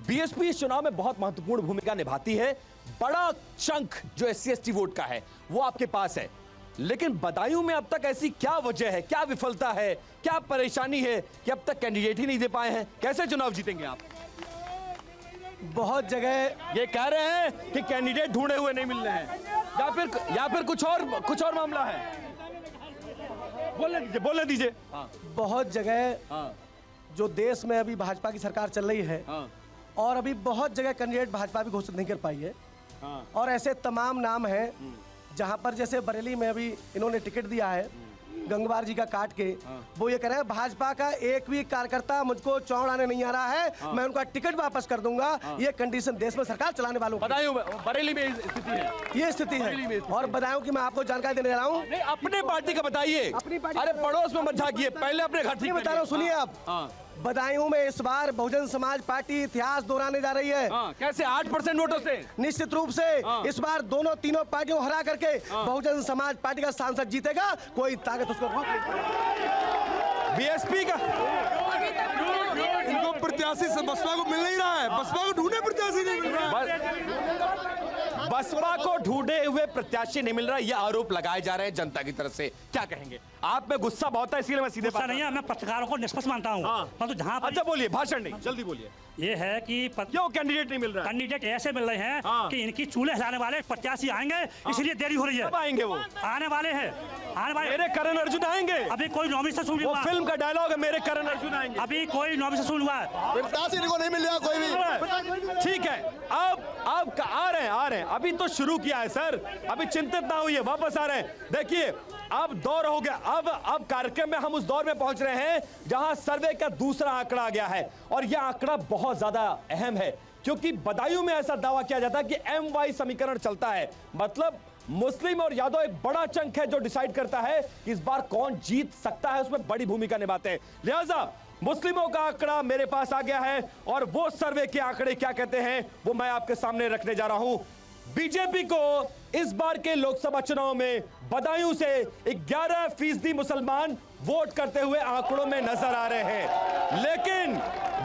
BSP इस चुनाव में बहुत महत्वपूर्ण भूमिका निभाती है। बड़ा चंक जो SC/ST वोट का है वो आपके पास है, लेकिन बदायूं में अब तक ऐसी क्या वजह है, क्या विफलता है, क्या परेशानी है कि अब तक कैंडिडेट ही नहीं दे पाए हैं? कैसे चुनाव जीतेंगे आप? बहुत जगह ये कह रहे हैं कि कैंडिडेट ढूंढे हुए नहीं मिल रहे हैं, या फिर कुछ और मामला है। बोलने दीजिए। बहुत जगह जो देश में अभी भाजपा की सरकार चल रही है और अभी बहुत जगह कैंडिडेट भाजपा भी घोषित नहीं कर पाई है और ऐसे तमाम नाम हैं जहां पर जैसे बरेली में अभी इन्होंने टिकट दिया है गंगवार जी का काट के, वो ये कह रहे हैं भाजपा का एक भी कार्यकर्ता मुझको चौड़ाने नहीं आ रहा है, मैं उनका टिकट वापस कर दूंगा। ये कंडीशन देश में सरकार चलाने वालों बरेली में स्थिति है, ये स्थिति है। और बदायूं की मैं आपको जानकारी देने जा रहा हूँ। अपने पार्टी का बताइए, अरे पड़ोस में मत झाकिए, पहले अपने घर ठीक बता रहा हूँ, सुनिए आप। बदायूं में इस बार बहुजन समाज पार्टी इतिहास दोहराने जा रही है। कैसे? 8% वोटों से। निश्चित रूप से इस बार तीनों पार्टियों हरा करके बहुजन समाज पार्टी का सांसद जीतेगा, कोई ताकत उसको रोक नहीं पाएगी। बीएसपी का इनको प्रत्याशी बसपा को मिल नहीं रहा है, बसपा को ढूंढे प्रत्याशी नहीं मिल रहा है। बसपा को ढूंढे हुए प्रत्याशी नहीं मिल रहा, ये आरोप लगाए जा रहे हैं जनता की तरफ से। क्या कहेंगे? आप में गुस्सा बहुत है, इसलिए मैं सीधे बात नहीं है, मैं पत्रकारों को निष्पक्ष मानता हूँ। परंतु जहाँ अच्छा बोलिए, भाषण नहीं, जल्दी बोलिए। ये है कि क्यों कैंडिडेट नहीं मिल रहा? कैंडिडेट ऐसे मिल रहे हैं कि इनकी चूल्हे हिलाने वाले प्रत्याशी आएंगे, इसलिए देरी हो रही है। कब आएंगे वो? आने वाले हैं, आने वाले। मेरे करण अर्जुन आएंगे। अभी कोई नॉमिनेशन हुआ, फिल्म का डायलॉग है, मेरे करण अर्जुन आएंगे। अभी कोई नॉमिनेशन हुआ है, प्रत्याशी को नहीं मिल रहा कोई भी। ठीक है, अब आ रहे हैं, अभी तो शुरू किया है सर, अभी चिंतित ना होइए, वापस आ रहे हैं। देखिए अब दौर हो गया, अब कार्यक्रम में हम उस दौर में पहुंच रहे हैं जहां सर्वे का दूसरा आंकड़ा आ गया है और यह आंकड़ा बहुत ज्यादा अहम है, क्योंकि बदायूं में ऐसा दावा किया जाता है कि MY समीकरण चलता है, मतलब मुस्लिम और यादव एक बड़ा चंक है जो डिसाइड करता है कि इस बार कौन जीत सकता है, उसमें बड़ी भूमिका निभाते हैं। लिहाजा मुस्लिमों का आंकड़ा मेरे पास आ गया है और वो सर्वे के आंकड़े क्या कहते हैं वो मैं आपके सामने रखने जा रहा हूं। बीजेपी को इस बार के लोकसभा चुनाव में बदायूं से 11% मुसलमान वोट करते हुए आंकड़ों में नजर आ रहे हैं, लेकिन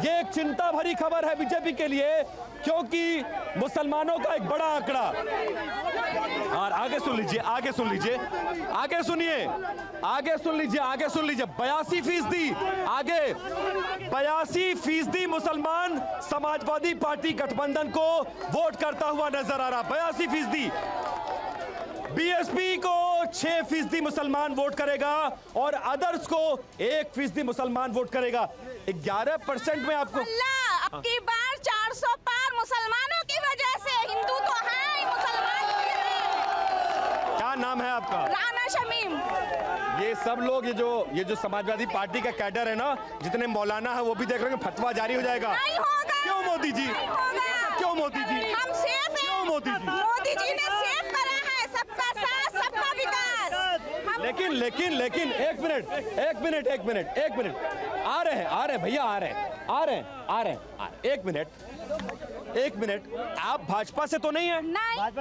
यह एक चिंता भरी खबर है बीजेपी के लिए, क्योंकि मुसलमानों का एक बड़ा आंकड़ा। और आगे सुन लीजिए, आगे सुन लीजिए, आगे सुनिए, आगे सुन लीजिए, आगे सुन लीजिए। 82%, आगे 82% मुसलमान समाजवादी पार्टी गठबंधन को वोट करता हुआ नजर आ रहा। 82%। बीएसपी को 6% मुसलमान वोट करेगा और अदर्स को 1% मुसलमान वोट करेगा। 11% में आपको अब की बार 400 पार मुसलमानों की वजह से, हिंदू तो है, मुसलमान भी है। क्या नाम है आपका? राना शमीम। ये सब लोग ये जो समाजवादी पार्टी का कैडर है ना, जितने मौलाना है वो भी देख रहे हैं फतवा जारी हो जाएगा। नहीं होगा। क्यों मोदी जी? क्यों मोदी जी? हम सेफ हैं। क्यों मोदी जी? मोदी जी ने सेफ करा है, सबका साथ सबका विकास। लेकिन एक मिनट आ रहे हैं भैया, आ रहे हैं। एक मिनट, आप भाजपा से तो नहीं है? नहीं,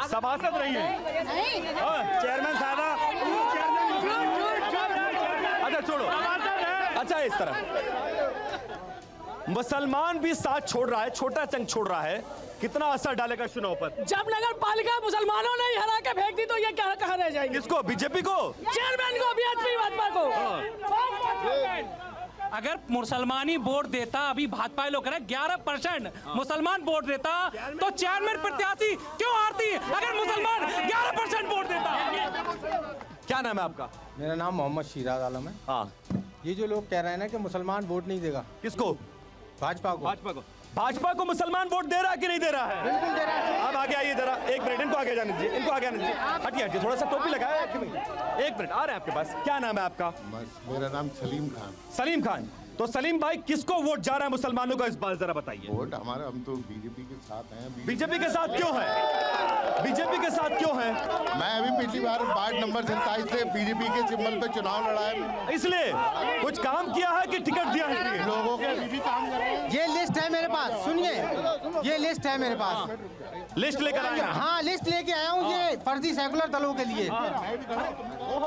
सभासद नहीं है। चेयरमैन साहब, अच्छा छोड़ो, अच्छा इस तरह मुसलमान भी साथ छोड़ रहा है, छोटा चंक छोड़ रहा है, कितना असर डालेगा चुनाव पर? जब नगर पालिका मुसलमानों ने हरा के फेंक दी तो ये क्या कहाँ रह जाएंगे? किसको? बीजेपी को? चेयरमैन को, बीएसपी भाजपा को। अगर मुसलमानी वोट देता, अभी भाजपा लोग कह रहे 11% मुसलमान वोट देता तो चेयरमैन प्रत्याशी क्यों हारती? अगर मुसलमान 11% वोट देता। क्या नाम है आपका? मेरा नाम मोहम्मद शिराज आलम है। हाँ, ये जो लोग कह रहे हैं ना कि मुसलमान वोट नहीं देगा, किसको? भाजपा को। भाजपा को मुसलमान वोट दे रहा है कि नहीं दे रहा है? बिल्कुल दे रहा है। अब आगे आइए जरा, एक मिनट, इनको आगे जाने दीजिए, हटिए, थोड़ा सा टोपी लगाया। एक मिनट, आ रहे हैं आपके पास। क्या नाम है आपका? मेरा नाम सलीम खान। तो सलीम भाई, किसको वोट जा रहा है मुसलमानों का इस बार, जरा बताइए। वोट हमारा, हम तो बीजेपी के साथ हैं। बीजेपी के साथ क्यों है? बीजेपी के साथ क्यों है? मैं अभी पिछली बार वार्ड नंबर 27 से बीजेपी के सिंबल पे चुनाव लड़ा है। इसलिए कुछ काम किया है कि टिकट दिया है? लोगों के अभी भी काम कर रहे हैं। ये लिस्ट है मेरे पास, सुनिए। ये लिस्ट है मेरे पास। लिस्ट लेकर आए हैं। हाँ, लिस्ट लेके आया हूँ ये फर्जी सेकुलर दलों के लिए।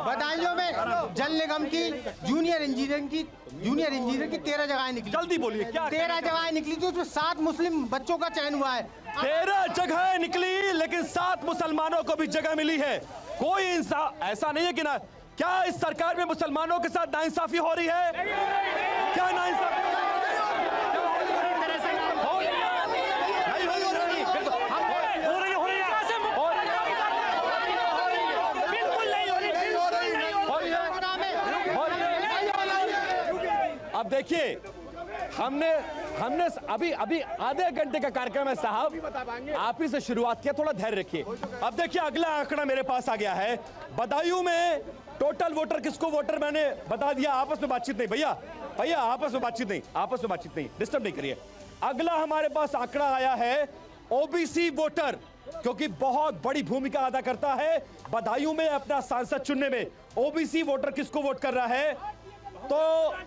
बदायूं में जल निगम की जूनियर इंजीनियर की 13 जगहें निकली। जल्दी बोलिए क्या? 13 जगहें निकली थी, उसमें 7 मुस्लिम बच्चों का चयन हुआ है। 13 जगह निकली, लेकिन 7 मुसलमानों को भी जगह मिली है। कोई इंसाफ ऐसा नहीं है कि ना, क्या इस सरकार में मुसलमानों के साथ नाइंसाफी हो रही है? क्या नाइंसाफी हो रही है? अब देखिए, हमने अभी आधे घंटे का कार्यक्रम है साहब, आप ही से शुरुआत किया, थोड़ा धैर्य रखिए। अब देखिए अगला आंकड़ा मेरे पास आ गया है। बदायूं में टोटल वोटर किसको वोटर मैंने बता दिया। आपस में बातचीत नहीं भैया आपस में बातचीत नहीं, डिस्टर्ब नहीं करिए। अगला हमारे पास आंकड़ा आया है ओबीसी वोटर, क्योंकि बहुत बड़ी भूमिका अदा करता है बदायूं में अपना सांसद चुनने में। ओबीसी वोटर किसको वोट कर रहा है? तो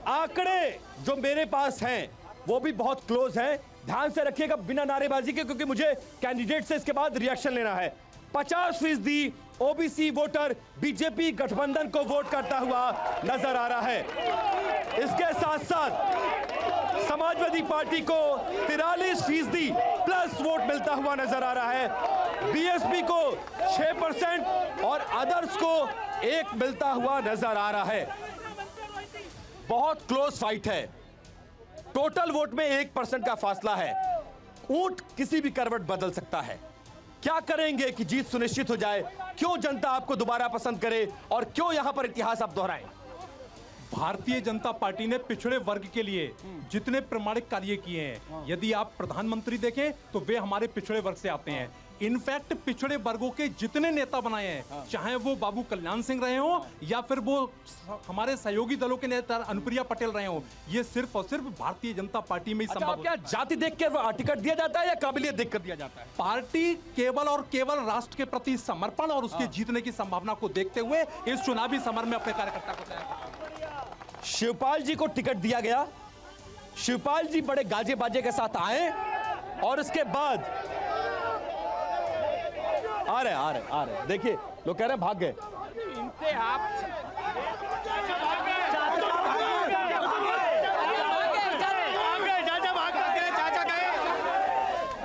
आंकड़े जो मेरे पास हैं वो भी बहुत क्लोज हैं, ध्यान से रखिएगा बिना नारेबाजी के, क्योंकि मुझे कैंडिडेट से इसके बाद रिएक्शन लेना है। 50% ओबीसी वोटर बीजेपी गठबंधन को वोट करता हुआ नजर आ रहा है। इसके साथ साथ समाजवादी पार्टी को 43% प्लस वोट मिलता हुआ नजर आ रहा है। बीएसपी को 6% और अदर्स को 1 मिलता हुआ नजर आ रहा है। बहुत क्लोज फाइट है। टोटल वोट में 1% का फासला है। ऊंट किसी भी करवट बदल सकता है। क्या करेंगे कि जीत सुनिश्चित हो जाए? क्यों जनता आपको दोबारा पसंद करे और क्यों यहां पर इतिहास आप दोहराएं? भारतीय जनता पार्टी ने पिछड़े वर्ग के लिए जितने प्रमाणिक कार्य किए हैं, यदि आप प्रधानमंत्री देखें तो वे हमारे पिछड़े वर्ग से आते हैं। इनफैक्ट पिछड़े वर्गों के जितने नेता बनाए हैं, चाहे वो बाबू कल्याण सिंह रहे हो या फिर वो हमारे सहयोगी दलों के नेता अनुप्रिया पटेल रहे हो, ये सिर्फ और सिर्फ भारतीय जनता पार्टी में ही संभव। क्या जाति देखकर टिकट दिया जाता है या काबिलियत देखकर दिया जाता है? पार्टी केवल और केवल राष्ट्र के प्रति समर्पण और उसके जीतने की संभावना को देखते हुए इस चुनावी समर में अपने कार्यकर्ता को तैयार करता है। शिवपाल जी को टिकट दिया गया। शिवपाल जी बड़े गाजे बाजे के साथ आए और उसके बाद आ रहे देखिए लोग कह रहे हैं भाग गए। इनसे आप